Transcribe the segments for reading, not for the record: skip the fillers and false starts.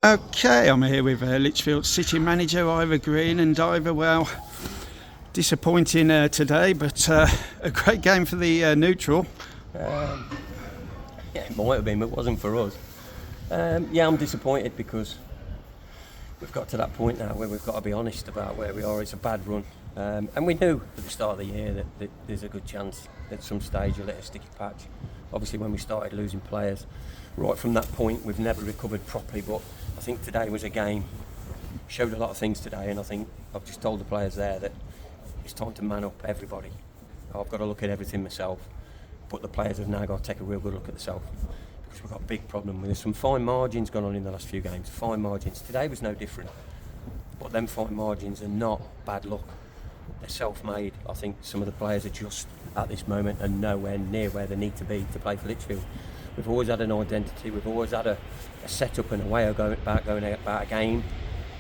Okay, I'm here with Lichfield City manager Ivor Green, and Ivor, well, disappointing today, but a great game for the neutral. Yeah, it might have been, but it wasn't for us. Yeah, I'm disappointed because we've got to that point now where we've got to be honest about where we are. It's a bad run. And we knew at the start of the year that there's a good chance at some stage you'll hit a sticky patch. Obviously, when we started losing players, right from that point, we've never recovered properly. But I think today was a game, showed a lot of things today, and I think I've just told the players there that it's time to man up, everybody. I've got to look at everything myself, but the players have now got to take a real good look at themselves, because we've got a big problem. There's some fine margins gone on in the last few games, fine margins. Today was no different, but them fine margins are not bad luck. They're self-made. I think some of the players are just at this moment and nowhere near where they need to be to play for Lichfield. We've always had an identity, we've always had a setup and a way of going about a game.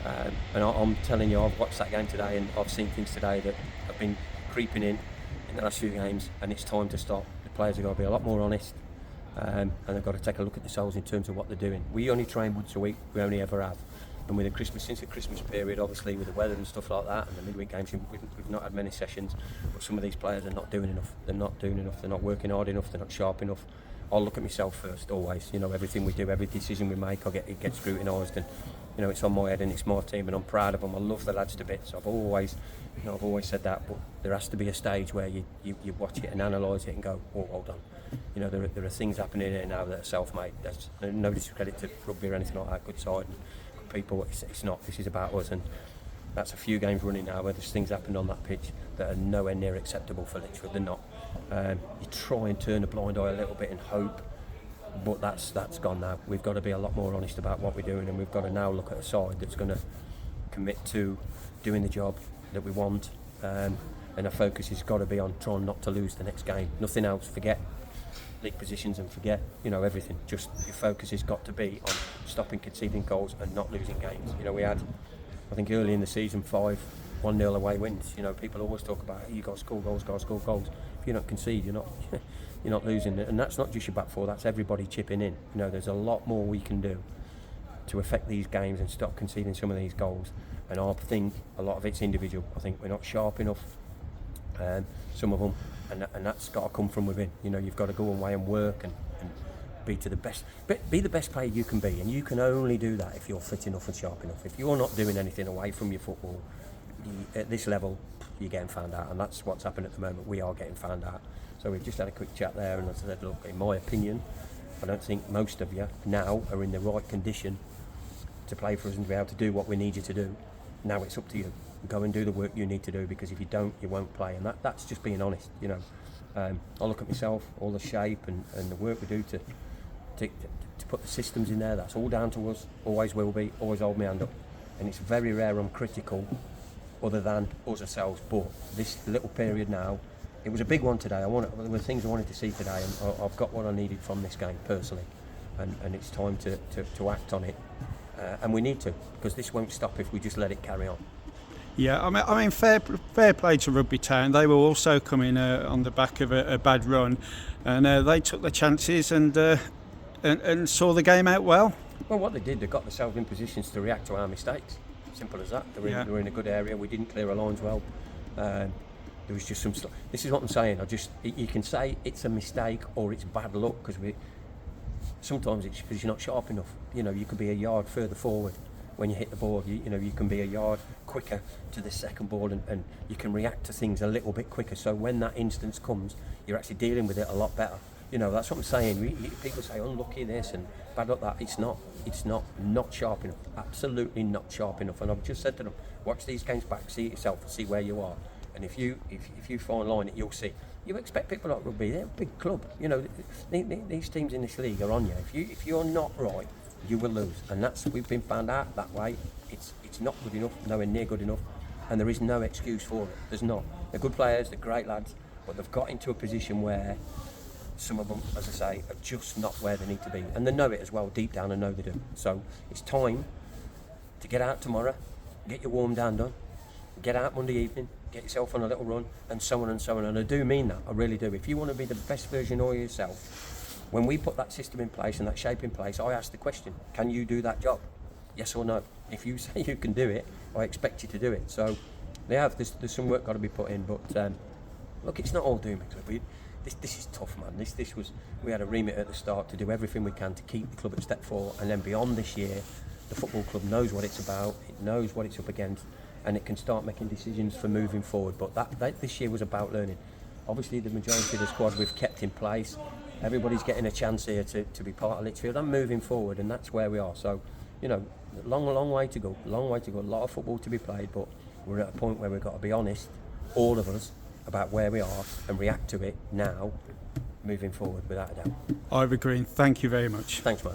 And I'm telling you, I've watched that game today and I've seen things today that have been creeping in the last few games, and it's time to stop. The players have got to be a lot more honest, and they've got to take a look at themselves in terms of what they're doing. We only train once a week, we only ever have. And with since the Christmas period, obviously with the weather and stuff like that, and the midweek games, we've not had many sessions. But some of these players are not doing enough. They're not doing enough. They're not working hard enough. They're not sharp enough. I'll look at myself first, always. You know, everything we do, every decision we make, it gets scrutinised, and you know, it's on my head and it's my team, and I'm proud of them. I love the lads to bits. I've always said that. But there has to be a stage where you watch it and analyse it and go, oh, hold on. You know, there are things happening here now that are self-made. There's no discredit to rugby or anything like that. Good side and good people. It's not. This is about us, and that's a few games running now where there's things happened on that pitch that are nowhere near acceptable for Lichfield. They're not. You try and turn a blind eye a little bit and hope, but that's gone now. We've got to be a lot more honest about what we're doing, and we've got to now look at a side that's going to commit to doing the job that we want, and our focus has got to be on trying not to lose the next game. Nothing else. Forget league positions and forget, you know, everything. Just your focus has got to be on stopping conceding goals and not losing games. You know, we had, I think early in the season, 1-0 away wins. You know, people always talk about you got to score goals, If you don't concede, you're not losing. And that's not just your back four, that's everybody chipping in. You know, there's a lot more we can do to affect these games and stop conceding some of these goals. And I think a lot of it's individual. I think we're not sharp enough, some of them, and that's got to come from within. You know, you've got to go away and work and be the best player you can be, and you can only do that if you're fit enough and sharp enough. If you're not doing anything away from your football, at this level, you're getting found out, and that's what's happened at the moment. We are getting found out. So we've just had a quick chat there, and I said, look, in my opinion, I don't think most of you now are in the right condition to play for us and to be able to do what we need you to do. Now it's up to you. Go and do the work you need to do, because if you don't, you won't play, and that's just being honest. You know, I look at myself, all the shape and the work we do to put the systems in there. That's all down to us. Always will be. Always hold my hand up. And it's very rare I'm critical, other than us ourselves. But this little period now, it was a big one today. There were things I wanted to see today, and I've got what I needed from this game personally, and it's time to act on it. And we need to, because this won't stop if we just let it carry on. Yeah, I mean, fair play to Rugby Town. They were also coming on the back of a bad run, and they took the chances and saw the game out well. Well, what they did, they got themselves in positions to react to our mistakes. Simple as that. They were in a good area. We didn't clear our lines well. There was just some stuff. This is what I'm saying. You can say it's a mistake or it's bad luck, because sometimes it's because you're not sharp enough. You know, you could be a yard further forward when you hit the ball. You know, you can be a yard quicker to the second ball, and you can react to things a little bit quicker. So when that instance comes, you're actually dealing with it a lot better. You know, that's what I'm saying. People say unlucky this and bad luck that. It's not sharp enough. Absolutely not sharp enough. And I've just said to them, watch these games back, see it yourself, see where you are. And if you fine line it, you'll see. You expect people like Rugby, they're a big club. You know, these teams in this league are on you. If you're not right, you will lose. And we've been found out that way. It's not good enough, nowhere near good enough, and there is no excuse for it. There's not. They're good players, they're great lads, but they've got into a position where some of them, as I say, are just not where they need to be, and they know it as well deep down. I know they do. So it's time to get out tomorrow, get your warm down done, get out Monday evening, get yourself on a little run, and so on and so on. And I do mean that, I really do. If you want to be the best version of yourself, when we put that system in place and that shape in place, I ask the question, can you do that job? yes or no. If you say you can do it, I expect you to do it. So they have. There's some work got to be put in, but look, it's not all doom and gloom. This is tough, man. We had a remit at the start to do everything we can to keep the club at step 4, and then beyond this year, the football club knows what it's about. It knows what it's up against, and it can start making decisions for moving forward. But that this year was about learning. Obviously, the majority of the squad we've kept in place. Everybody's getting a chance here to be part of Lichfield and moving forward, and that's where we are. So, long way to go. A lot of football to be played, but we're at a point where we've got to be honest, all of us, about where we are and react to it now, moving forward without a doubt. Ivor Green, thank you very much. Thanks, mate.